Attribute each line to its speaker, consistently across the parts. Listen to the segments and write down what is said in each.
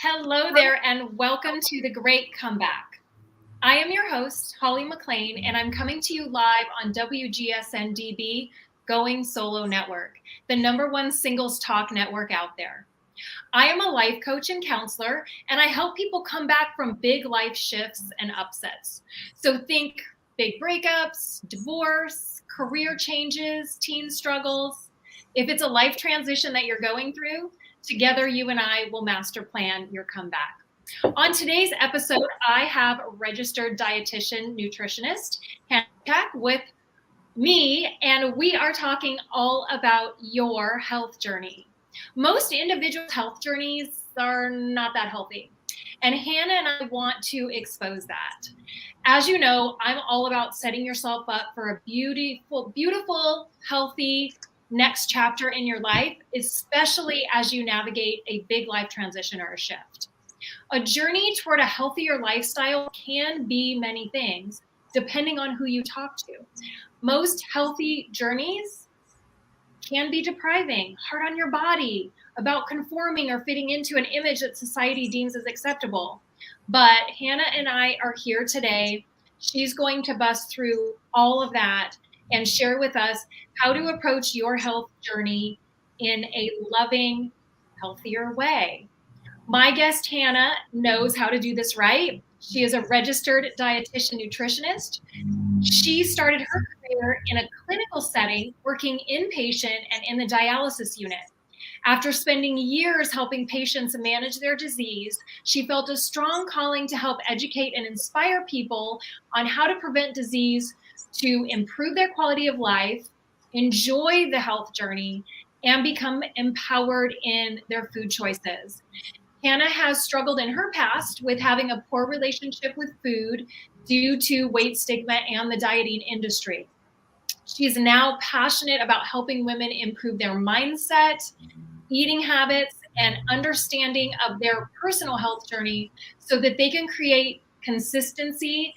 Speaker 1: Hello there, and welcome to The Great Comeback. I am your host, Holly McClain, and I'm coming to you live on WGSN-DB, Going Solo Network, the #1 singles talk network out there. I am a life coach and counselor, and I help people come back from big life shifts and upsets. So think big breakups, divorce, career changes, teen struggles. If it's a life transition that you're going through, together you and I will master plan your comeback. On today's episode, I have a registered dietitian nutritionist, Koschak, with me, and we are talking all about your health journey. Most individuals' health journeys are not that healthy, and Hannah and I want to expose that. As you know, I'm all about setting yourself up for a beautiful, healthy next chapter in your life, especially as you navigate a big life transition or a shift. A journey toward a healthier lifestyle can be many things, depending on who you talk to. Most healthy journeys can be depriving, hard on your body, about conforming or fitting into an image that society deems as acceptable. But Hannah and I are here today. She's going to bust through all of that and share with us how to approach your health journey in a loving, healthier way. My guest, Hannah, knows how to do this right. She is a registered dietitian nutritionist. She started her career in a clinical setting, working inpatient and in the dialysis unit. After spending years helping patients manage their disease, she felt a strong calling to help educate and inspire people on how to prevent disease, to improve their quality of life, enjoy the health journey, and become empowered in their food choices. Hannah has struggled in her past with having a poor relationship with food due to weight stigma and the dieting industry. She's now passionate about helping women improve their mindset, eating habits, and understanding of their personal health journey so that they can create consistency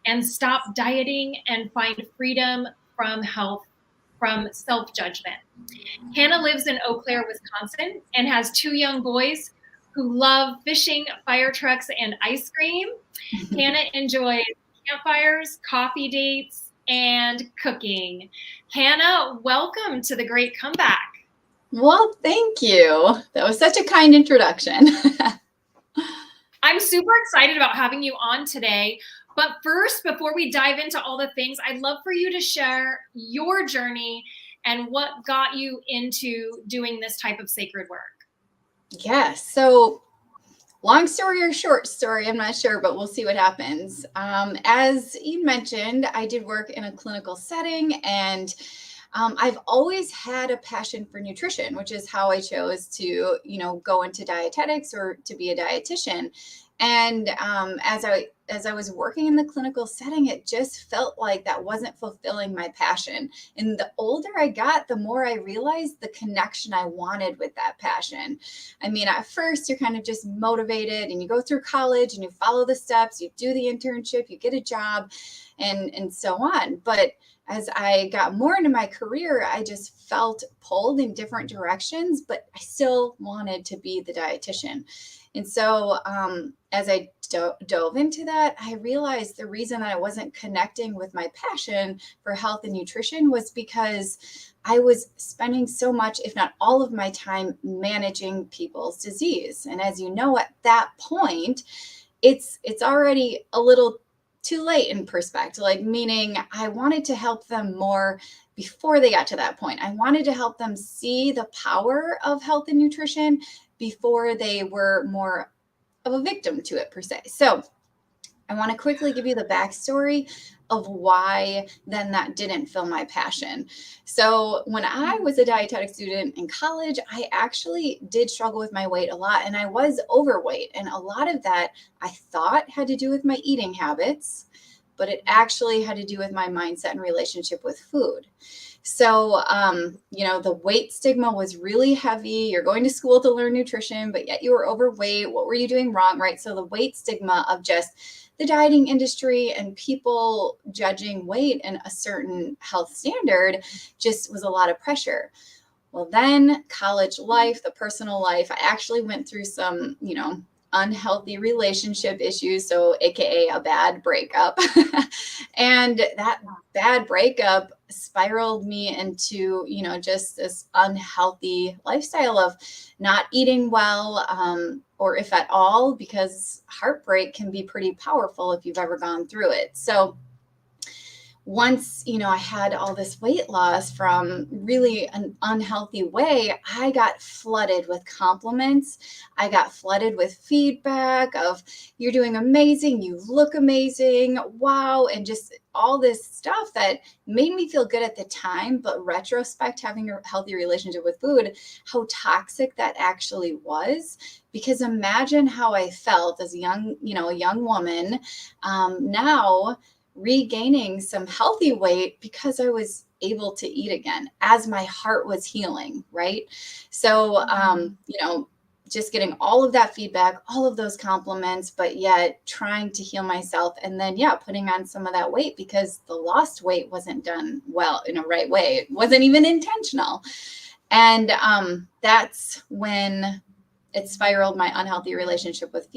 Speaker 1: and stop dieting and find freedom from health, from self-judgment. Hannah lives in Eau Claire, Wisconsin, and has 2 young boys who love fishing, fire trucks, and ice cream. Hannah enjoys campfires, coffee dates, and cooking. Hannah, welcome to The Great Comeback.
Speaker 2: Well, thank you. That was such a kind introduction.
Speaker 1: I'm super excited about having you on today. But first, before we dive into all the things, I'd love for you to share your journey and what got you into doing this type of sacred work.
Speaker 2: Yes. So long story or short story, I'm not sure, but we'll see what happens. As you mentioned, I did work in a clinical setting, and I've always had a passion for nutrition, which is how I chose to, go into dietetics or to be a dietitian. And as I was working in the clinical setting, it just felt like that wasn't fulfilling my passion. And the older I got, the more I realized the connection I wanted with that passion. I mean, at first you're kind of just motivated and you go through college and you follow the steps, you do the internship, you get a job, and so on. But as I got more into my career, I just felt pulled in different directions, but I still wanted to be the dietitian. And so as I dove into that, I realized the reason that I wasn't connecting with my passion for health and nutrition was because I was spending so much, if not all of my time, managing people's disease. And as you know, at that point, it's already a little too late in perspective, meaning I wanted to help them more before they got to that point. I wanted to help them see the power of health and nutrition before they were more of a victim to it per se. So I want to quickly give you the backstory of why then that didn't fill my passion. So when I was a dietetic student in college, I actually did struggle with my weight a lot, and I was overweight. And a lot of that I thought had to do with my eating habits, but it actually had to do with my mindset and relationship with food. So, the weight stigma was really heavy. You're going to school to learn nutrition, but yet you were overweight. What were you doing wrong, right? So the weight stigma of just the dieting industry and people judging weight in a certain health standard just was a lot of pressure. Well, then college life, the personal life, I actually went through some, unhealthy relationship issues, so AKA a bad breakup. And that bad breakup spiraled me into, just this unhealthy lifestyle of not eating well, or if at all, because heartbreak can be pretty powerful if you've ever gone through it. So once, I had all this weight loss from really an unhealthy way, I got flooded with compliments. I got flooded with feedback of, you're doing amazing, you look amazing, wow, and just all this stuff that made me feel good at the time, but retrospect, having a healthy relationship with food, how toxic that actually was. Because imagine how I felt as a young woman, now regaining some healthy weight because I was able to eat again as my heart was healing, right? So, just getting all of that feedback, all of those compliments, but yet trying to heal myself. And then, putting on some of that weight because the lost weight wasn't done well in a right way. It wasn't even intentional. And that's when it spiraled my unhealthy relationship with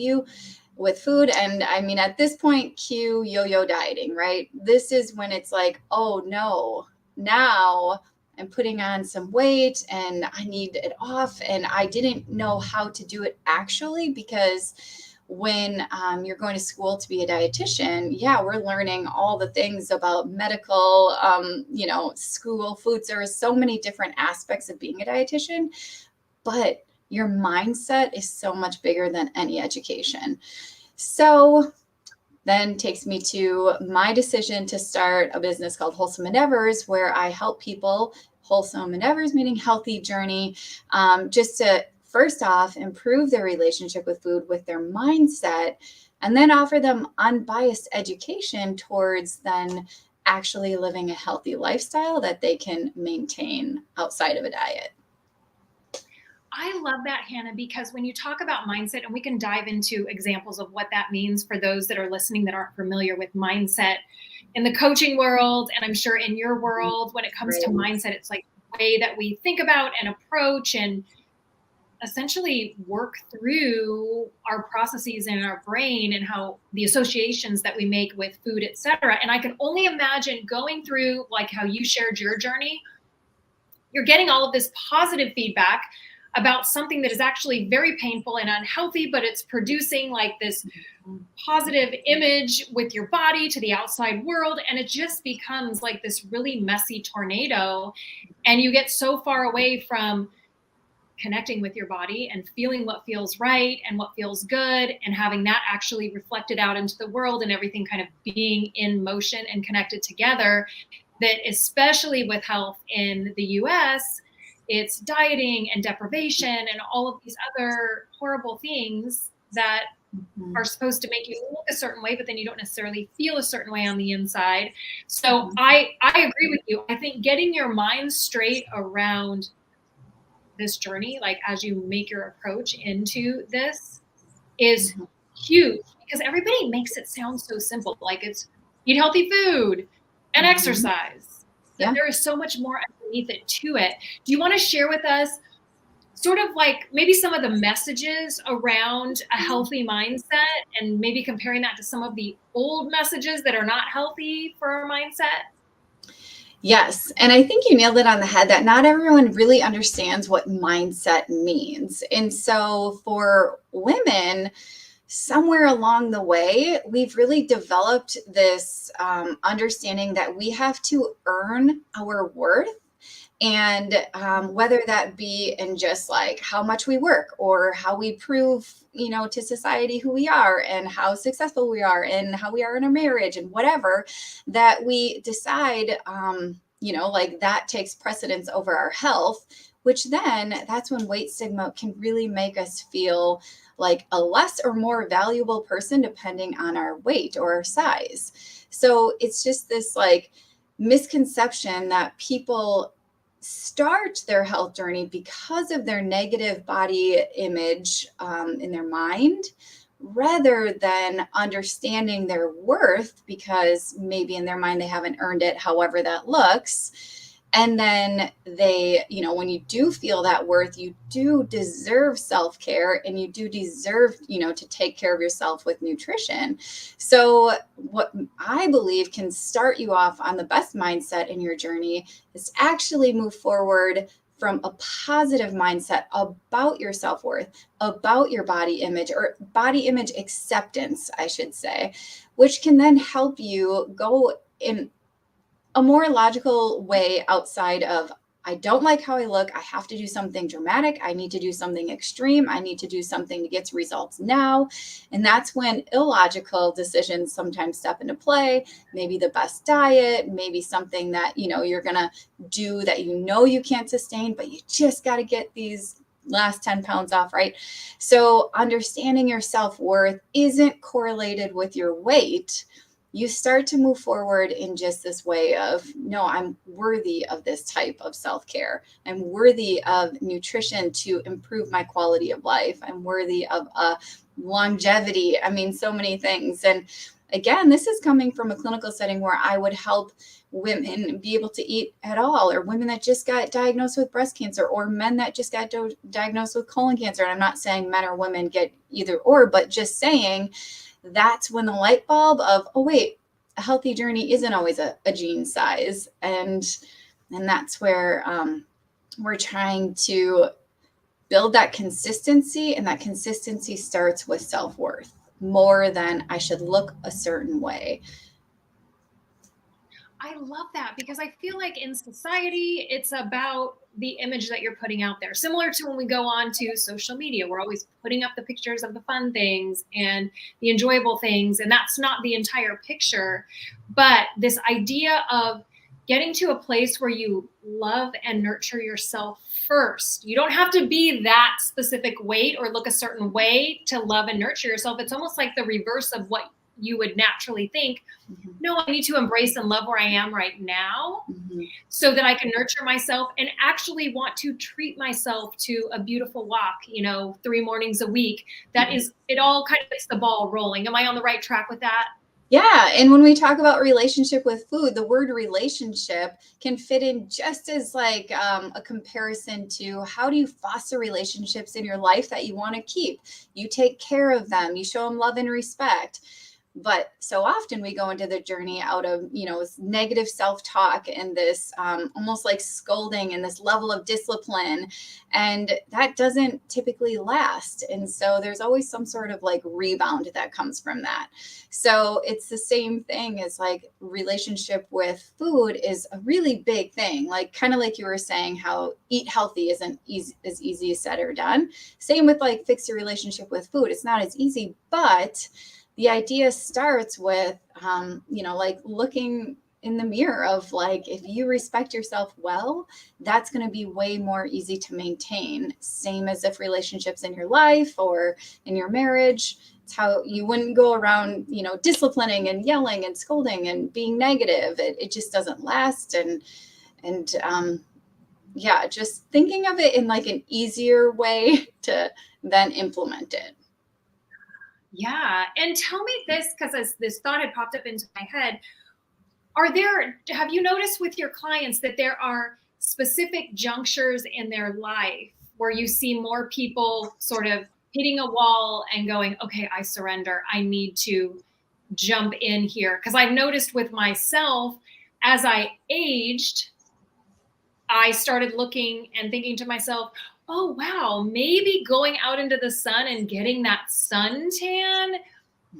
Speaker 2: food. And I mean, at this point, cue yo-yo dieting, right? This is when it's like, oh no, now I'm putting on some weight and I need it off. And I didn't know how to do it actually, because when you're going to school to be a dietitian, we're learning all the things about medical, school, food service, so many different aspects of being a dietitian. But your mindset is so much bigger than any education. So then takes me to my decision to start a business called Wholesome Endeavors, where I help people, Wholesome Endeavors meaning healthy journey, just to first off improve their relationship with food, with their mindset, and then offer them unbiased education towards then actually living a healthy lifestyle that they can maintain outside of a diet.
Speaker 1: I love that, Hannah, because when you talk about mindset, and we can dive into examples of what that means for those that are listening that aren't familiar with mindset in the coaching world, and I'm sure in your world, when it comes to mindset, it's like the way that we think about and approach and essentially work through our processes in our brain and how the associations that we make with food, et cetera. And I can only imagine going through like how you shared your journey. You're getting all of this positive feedback about something that is actually very painful and unhealthy, but it's producing like this positive image with your body to the outside world. And it just becomes like this really messy tornado. And you get so far away from connecting with your body and feeling what feels right and what feels good and having that actually reflected out into the world and everything kind of being in motion and connected together, that especially with health in the US, it's dieting and deprivation and all of these other horrible things that are supposed to make you look a certain way, but then you don't necessarily feel a certain way on the inside. So I agree with you. I think getting your mind straight around this journey, like as you make your approach into this, is huge, because everybody makes it sound so simple. Like it's eat healthy food and exercise. Yeah. There is so much more underneath it to it. Do you want to share with us sort of like maybe some of the messages around a healthy mindset and maybe comparing that to some of the old messages that are not healthy for our mindset?
Speaker 2: Yes. And I think you nailed it on the head that not everyone really understands what mindset means. And so for women, somewhere along the way, we've really developed this understanding that we have to earn our worth. And whether that be in just like how much we work or how we prove, to society who we are and how successful we are and how we are in a marriage and whatever, that we decide, like that takes precedence over our health, which then that's when weight stigma can really make us feel like a less or more valuable person depending on our weight or our size. So it's just this like misconception that people start their health journey because of their negative body image in their mind, rather than understanding their worth because maybe in their mind they haven't earned it, however that looks. And then they, when you do feel that worth, you do deserve self-care, and you do deserve, to take care of yourself with nutrition. So what I believe can start you off on the best mindset in your journey is to actually move forward from a positive mindset about your self-worth, about your body image, or body image acceptance, I should say, which can then help you go in a more logical way outside of, I don't like how I look, I have to do something dramatic, I need to do something extreme, I need to do something to get results now. And that's when illogical decisions sometimes step into play. Maybe the best diet, maybe something that you're gonna do that you can't sustain, but you just got to get these last 10 pounds off, right? So understanding your self-worth isn't correlated with your weight. You start to move forward in just this way of, no, I'm worthy of this type of self-care. I'm worthy of nutrition to improve my quality of life. I'm worthy of longevity. I mean, so many things. And again, this is coming from a clinical setting where I would help women be able to eat at all, or women that just got diagnosed with breast cancer, or men that just got diagnosed with colon cancer. And I'm not saying men or women get either or, but just saying that's when the light bulb of, oh, wait, a healthy journey isn't always a gene size. And that's where we're trying to build that consistency. And that consistency starts with self-worth more than I should look a certain way.
Speaker 1: I love that, because I feel like in society, it's about the image that you're putting out there. Similar to when we go on to social media, we're always putting up the pictures of the fun things and the enjoyable things. And that's not the entire picture. But this idea of getting to a place where you love and nurture yourself first. You don't have to be that specific weight or look a certain way to love and nurture yourself. It's almost like the reverse of what you would naturally think. No, I need to embrace and love where I am right now, so that I can nurture myself and actually want to treat myself to a beautiful walk, 3 mornings a week. That is, it all kind of gets the ball rolling. Am I on the right track with that?
Speaker 2: Yeah. And when we talk about relationship with food, the word relationship can fit in just as like a comparison to how do you foster relationships in your life that you want to keep. You take care of them, you show them love and respect. But so often we go into the journey out of, negative self-talk and this almost like scolding and this level of discipline. And that doesn't typically last. And so there's always some sort of like rebound that comes from that. So it's the same thing as like relationship with food is a really big thing. Like kind of like you were saying, how eat healthy isn't as easy as said or done. Same with like fix your relationship with food. It's not as easy, but the idea starts with, like looking in the mirror of like, if you respect yourself well, that's going to be way more easy to maintain. Same as if relationships in your life or in your marriage, it's how you wouldn't go around, disciplining and yelling and scolding and being negative. It just doesn't last. And just thinking of it in like an easier way to then implement it.
Speaker 1: Yeah. And tell me this, because as this thought had popped up into my head, have you noticed with your clients that there are specific junctures in their life where you see more people sort of hitting a wall and going, okay, I surrender. I need to jump in here. Because I've noticed with myself, as I aged, I started looking and thinking to myself, oh, wow, maybe going out into the sun and getting that suntan,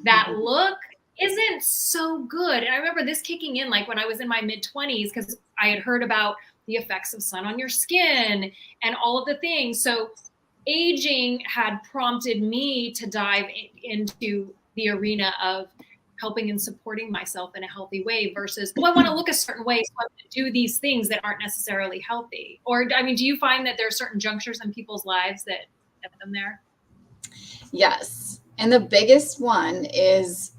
Speaker 1: that look isn't so good. And I remember this kicking in like when I was in my mid-20s, because I had heard about the effects of sun on your skin and all of the things. So aging had prompted me to dive into the arena of helping and supporting myself in a healthy way versus, I want to look a certain way, so I'm going to do these things that aren't necessarily healthy. Or, do you find that there are certain junctures in people's lives that get them there?
Speaker 2: Yes. And the biggest one is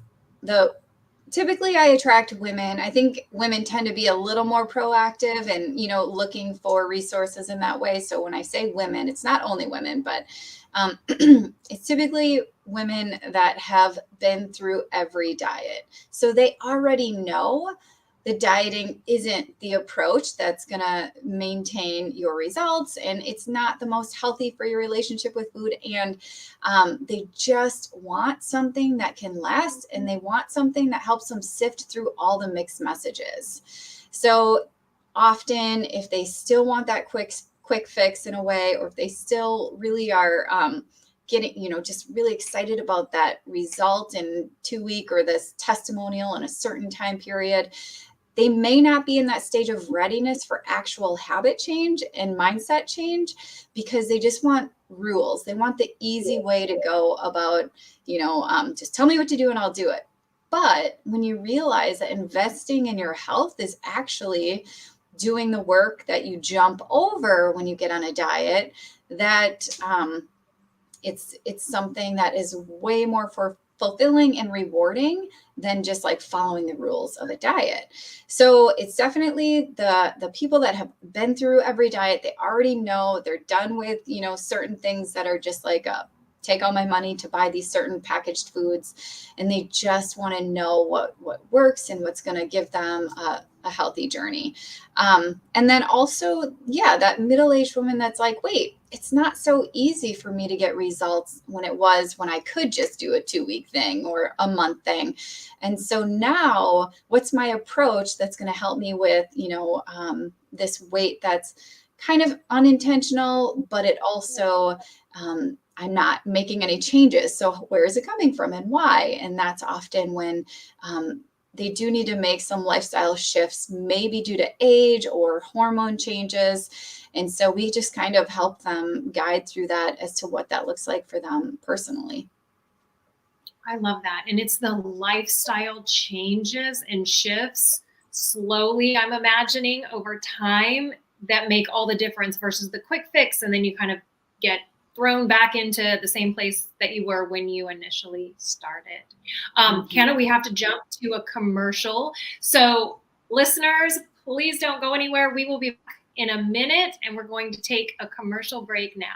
Speaker 2: typically I attract women. I think women tend to be a little more proactive and, looking for resources in that way. So when I say women, it's not only women, but it's typically women that have been through every diet. So they already know the dieting isn't the approach that's going to maintain your results, and it's not the most healthy for your relationship with food. And they just want something that can last, and they want something that helps them sift through all the mixed messages. So often, if they still want that quick fix in a way, or if they still really are getting, just really excited about that result in 2 week or this testimonial in a certain time period, they may not be in that stage of readiness for actual habit change and mindset change, because they just want rules. They want the easy way to go about, just tell me what to do and I'll do it. But when you realize that investing in your health is actually doing the work that you jump over when you get on a diet, that it's something that is way more fulfilling and rewarding than just like following the rules of a diet. So it's definitely the people that have been through every diet. They already know, they're done with, certain things that are just like take all my money to buy these certain packaged foods, and they just want to know what works and what's going to give them a healthy journey. And then also, that middle-aged woman that's like, wait, it's not so easy for me to get results when I could just do a 2 week thing or a month thing. And so now what's my approach that's going to help me with, this weight that's kind of unintentional, but it also, I'm not making any changes. So where is it coming from and why? And that's often when they do need to make some lifestyle shifts, maybe due to age or hormone changes. And so we just kind of help them guide through that as to what that looks like for them personally.
Speaker 1: I love that. And it's the lifestyle changes and shifts slowly, I'm imagining, over time that make all the difference versus the quick fix. And then you kind of get thrown back into the same place that you were when you initially started. Hannah, we have to jump to a commercial. So listeners, please don't go anywhere. We will be back in a minute, and we're going to take a commercial break now.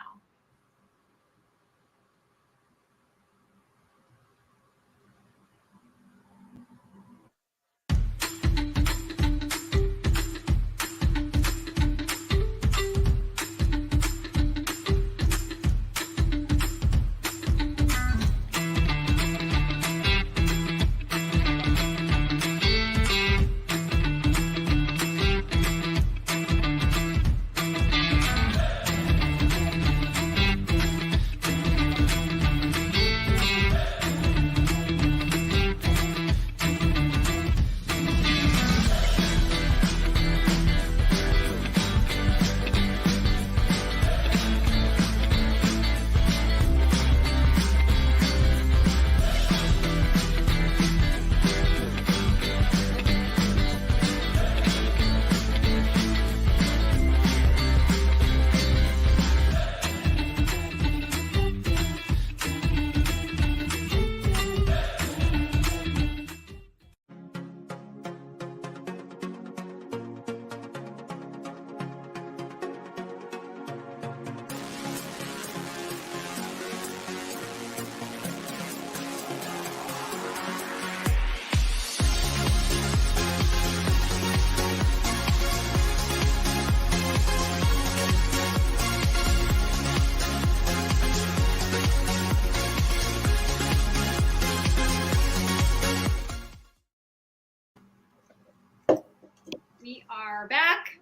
Speaker 1: We are back,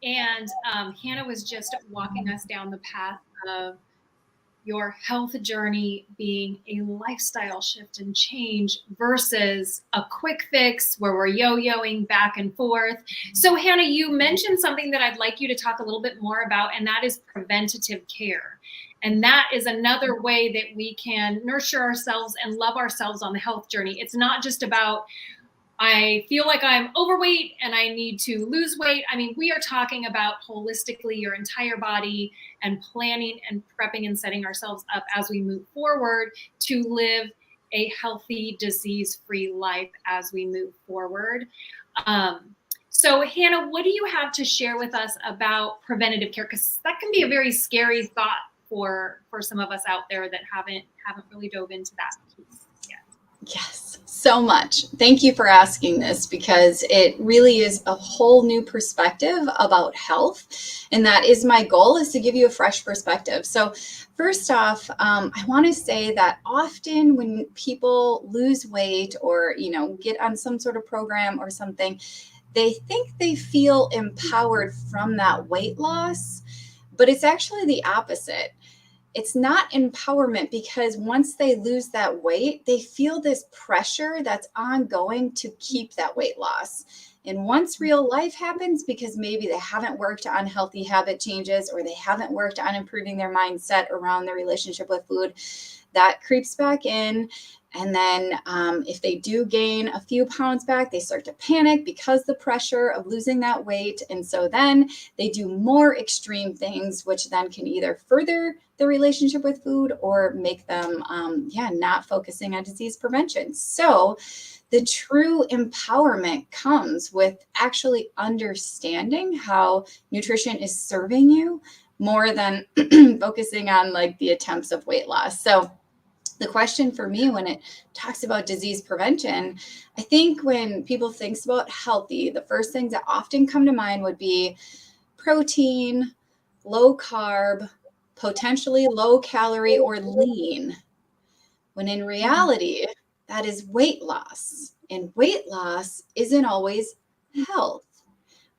Speaker 1: and Hannah was just walking us down the path of your health journey being a lifestyle shift and change versus a quick fix where we're yo-yoing back and forth. So Hannah, you mentioned something that I'd like you to talk a little bit more about, and that is preventative care. And that is another way that we can nurture ourselves and love ourselves on the health journey. It's not just about, I feel like I'm overweight and I need to lose weight. I mean, we are talking about holistically your entire body and planning and prepping and setting ourselves up as we move forward to live a healthy, disease-free life as we move forward. So Hannah, what do you have to share with us about preventative care? Because that can be a very scary thought for some of us out there that haven't really dove into that piece yet.
Speaker 2: Yes, so much. Thank you for asking this, because it really is a whole new perspective about health. And that is my goal, is to give you a fresh perspective. So first off, I want to say that often when people lose weight or, get on some sort of program or something, they think they feel empowered from that weight loss, but it's actually the opposite. It's not empowerment, because once they lose that weight, they feel this pressure that's ongoing to keep that weight loss. And once real life happens, because maybe they haven't worked on healthy habit changes, or they haven't worked on improving their mindset around their relationship with food, that creeps back in. And then if they do gain a few pounds back, they start to panic because the pressure of losing that weight. And so then they do more extreme things, which then can either further the relationship with food or make them, not focusing on disease prevention. So the true empowerment comes with actually understanding how nutrition is serving you, more than focusing on like the attempts of weight loss. So the question for me when it talks about disease prevention, I think when people think about healthy, the first things that often come to mind would be protein, low carb, potentially low calorie or lean, when in reality, that is weight loss. And weight loss isn't always health.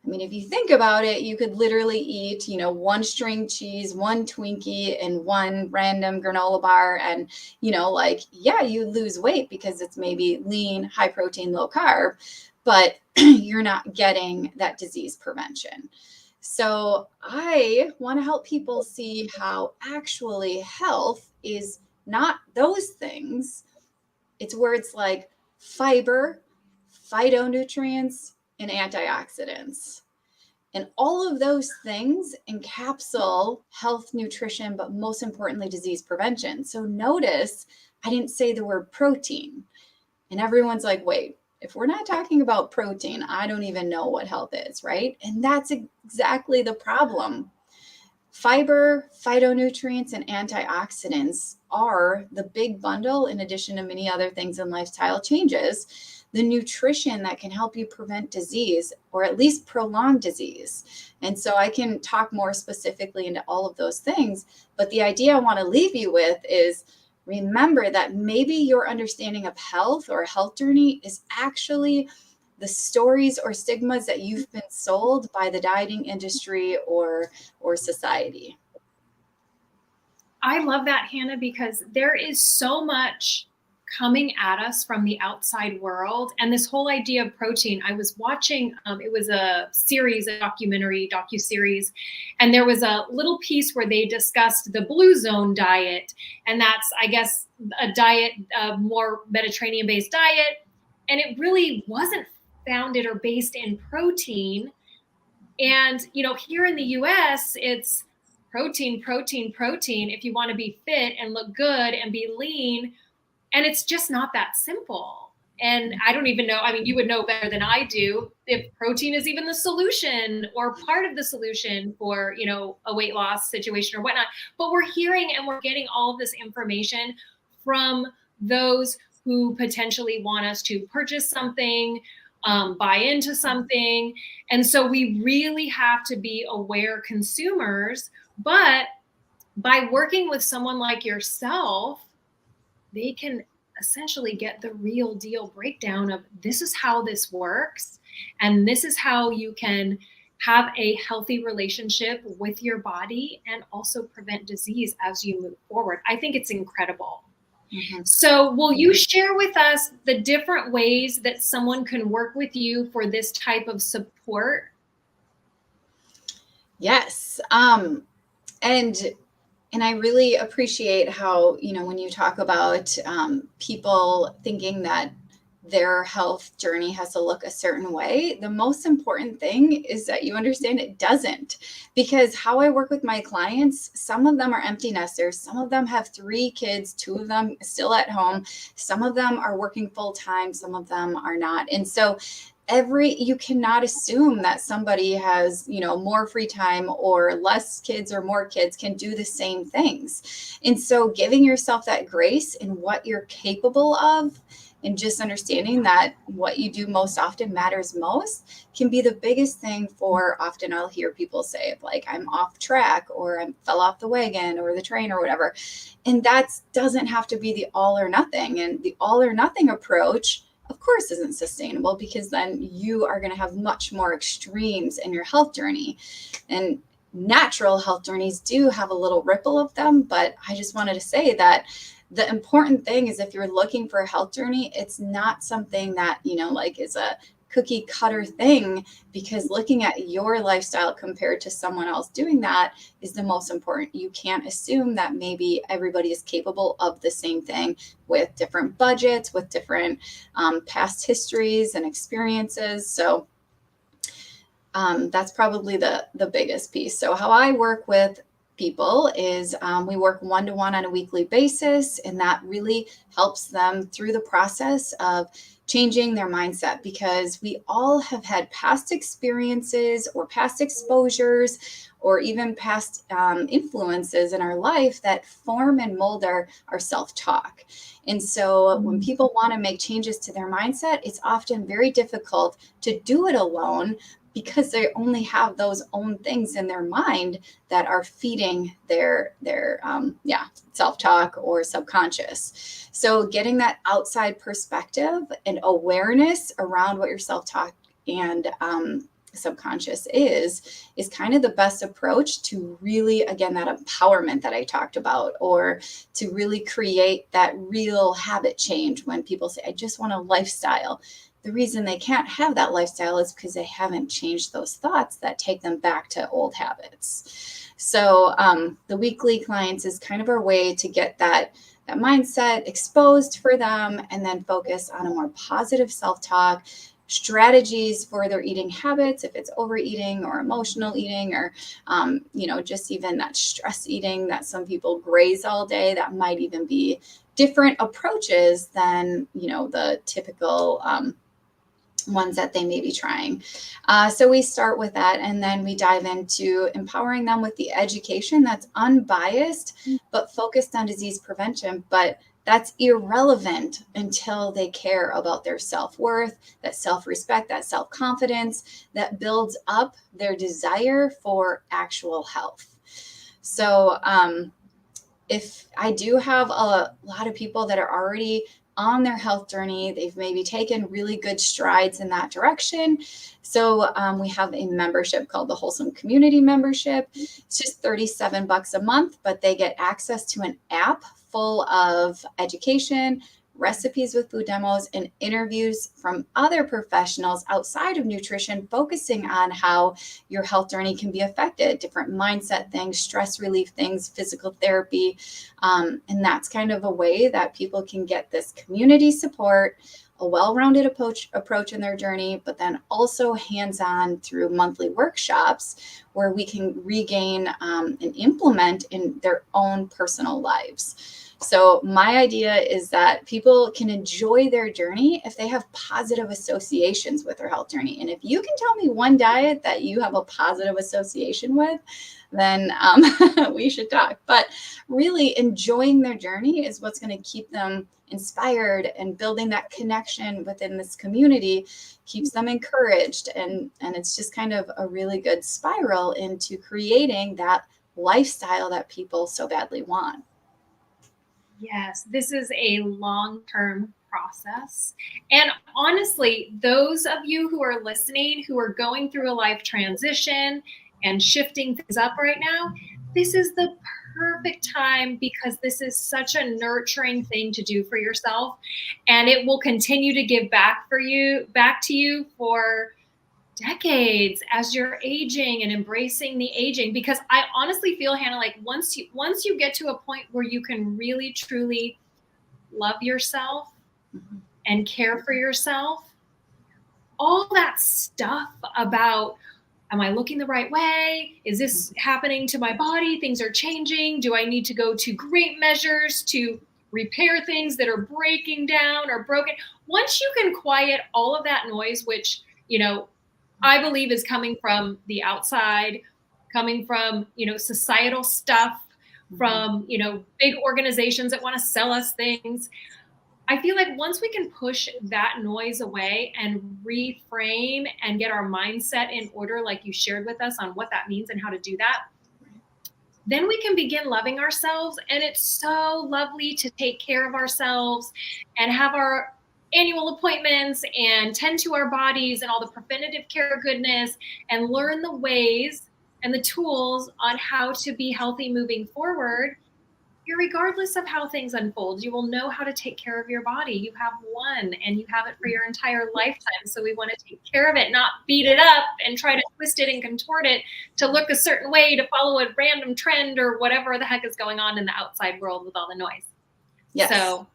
Speaker 2: I mean, if you think about it, you could literally eat, one string cheese, one Twinkie, and one random granola bar. And, you lose weight because it's maybe lean, high protein, low carb, but you're not getting that disease prevention. So I want to help people see how actually health is not those things. It's words like fiber, phytonutrients, and antioxidants. And all of those things encapsulate health, nutrition, but most importantly, disease prevention. So notice I didn't say the word protein. And everyone's like, wait, if we're not talking about protein, I don't even know what health is, right? And that's exactly the problem. Fiber, phytonutrients, and antioxidants are the big bundle, in addition to many other things in lifestyle changes, the nutrition that can help you prevent disease, or at least prolong disease. And so I can talk more specifically into all of those things. But the idea I want to leave you with is, remember that maybe your understanding of health or a health journey is actually the stories or stigmas that you've been sold by the dieting industry or society.
Speaker 1: I love that, Hannah, because there is so much coming at us from the outside world. And this whole idea of protein, I was watching, it was a series, a docu-series, and there was a little piece where they discussed the Blue Zone diet. And that's, I guess, a diet, more Mediterranean-based diet. And it really wasn't founded or based in protein. And, here in the US, it's protein, protein, protein if you want to be fit and look good and be lean. And it's just not that simple. And I don't even know, I mean, you would know better than I do if protein is even the solution or part of the solution for, a weight loss situation or whatnot. But we're hearing and we're getting all of this information from those who potentially want us to purchase something, buy into something. And so we really have to be aware consumers. But by working with someone like yourself, they can essentially get the real deal breakdown of, this is how this works, and this is how you can have a healthy relationship with your body and also prevent disease as you move forward. I think it's incredible. Mm-hmm. So will you share with us the different ways that someone can work with you for this type of support?
Speaker 2: Yes. And I really appreciate how, when you talk about people thinking that their health journey has to look a certain way, the most important thing is that you understand it doesn't. Because how I work with my clients, some of them are empty nesters, some of them have 3 kids, 2 of them still at home, some of them are working full time, some of them are not. And so you cannot assume that somebody has, more free time or less kids or more kids can do the same things. And so giving yourself that grace in what you're capable of And just understanding that what you do most often matters most can be the biggest thing for, often I'll hear people say, like, I'm off track, or I fell off the wagon or the train or whatever. And that doesn't have to be the all or nothing. And the all or nothing approach, of course, isn't sustainable, because then you are going to have much more extremes in your health journey. And natural health journeys do have a little ripple of them, but I just wanted to say that the important thing is, if you're looking for a health journey, it's not something that, like, is a cookie cutter thing, because looking at your lifestyle compared to someone else doing that is the most important. You can't assume that maybe everybody is capable of the same thing, with different budgets, with different past histories and experiences. So that's probably the biggest piece. So how I work with people is we work one-to-one on a weekly basis, and that really helps them through the process of changing their mindset, because we all have had past experiences or past exposures or even past influences in our life that form and mold our self-talk. And so when people want to make changes to their mindset, it's often very difficult to do it alone, because they only have those own things in their mind that are feeding their self-talk or subconscious. So getting that outside perspective and awareness around what your self-talk and subconscious is kind of the best approach to really, again, that empowerment that I talked about, or to really create that real habit change. When people say, I just want a lifestyle, the reason they can't have that lifestyle is because they haven't changed those thoughts that take them back to old habits. So the weekly clients is kind of our way to get that mindset exposed for them, and then focus on a more positive self-talk, strategies for their eating habits, if it's overeating or emotional eating, or just even that stress eating that some people graze all day. That might even be different approaches than the typical ones that they may be trying. So we start with that, and then we dive into empowering them with the education that's unbiased but focused on disease prevention. But that's irrelevant until they care about their self-worth, that self-respect, that self-confidence that builds up their desire for actual health. So if I do have a lot of people that are already on their health journey, they've maybe taken really good strides in that direction. So we have a membership called the Wholesome Community Membership. It's just $37 a month, but they get access to an app full of education, recipes with food demos, and interviews from other professionals outside of nutrition, focusing on how your health journey can be affected, different mindset things, stress relief things, physical therapy. And that's kind of a way that people can get this community support, a well-rounded approach in their journey, but then also hands-on through monthly workshops where we can regain and implement in their own personal lives. So my idea is that people can enjoy their journey if they have positive associations with their health journey. And if you can tell me one diet that you have a positive association with, then we should talk. But really enjoying their journey is what's going to keep them inspired, and building that connection within this community keeps them encouraged. And it's just kind of a really good spiral into creating that lifestyle that people so badly want.
Speaker 1: Yes, this is a long-term process. And honestly, those of you who are listening, who are going through a life transition and shifting things up right now, this is the perfect time, because this is such a nurturing thing to do for yourself. And it will continue to give back to you for decades as you're aging and embracing the aging. Because I honestly feel, Hannah, like once you get to a point where you can really truly love yourself and care for yourself, all that stuff about, am I looking the right way? Is this happening to my body? Things are changing. Do I need to go to great measures to repair things that are breaking down or broken? Once you can quiet all of that noise, which, I believe is coming from the outside, coming from, societal stuff, from, big organizations that want to sell us things. I feel like once we can push that noise away and reframe and get our mindset in order, like you shared with us on what that means and how to do that, then we can begin loving ourselves. And it's so lovely to take care of ourselves and have our annual appointments and tend to our bodies and all the preventative care goodness and learn the ways and the tools on how to be healthy moving forward. Regardless of how things unfold, you will know how to take care of your body. You have one and you have it for your entire lifetime. So we want to take care of it, not beat it up and try to twist it and contort it to look a certain way to follow a random trend or whatever the heck is going on in the outside world with all the noise.
Speaker 2: Yes.
Speaker 1: So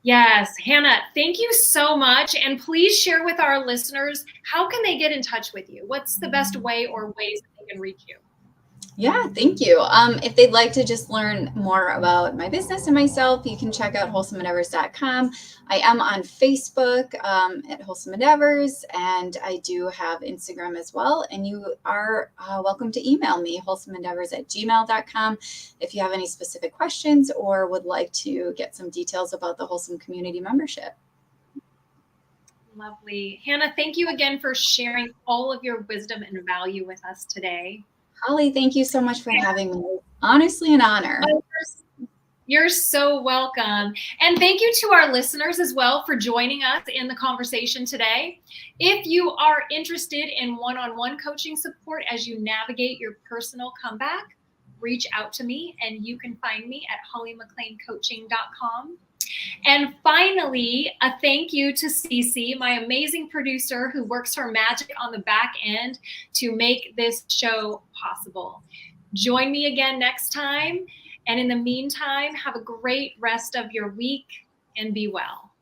Speaker 1: yes, Hannah, thank you so much. And please share with our listeners, how can they get in touch with you? What's the best way or ways that they can reach you?
Speaker 2: Yeah, thank you. If they'd like to just learn more about my business and myself, you can check out wholesomeendeavors.com. I am on Facebook at Wholesome Endeavors, and I do have Instagram as well. And you are welcome to email me, wholesomeendeavors@gmail.com, if you have any specific questions or would like to get some details about the Wholesome Community membership.
Speaker 1: Lovely. Hannah, thank you again for sharing all of your wisdom and value with us today.
Speaker 2: Holly, thank you so much for having me. Honestly, an honor.
Speaker 1: You're so welcome. And thank you to our listeners as well for joining us in the conversation today. If you are interested in one-on-one coaching support as you navigate your personal comeback, reach out to me, and you can find me at hollymcclaincoaching.com. And finally, a thank you to Cece, my amazing producer who works her magic on the back end to make this show possible. Join me again next time. And in the meantime, have a great rest of your week and be well.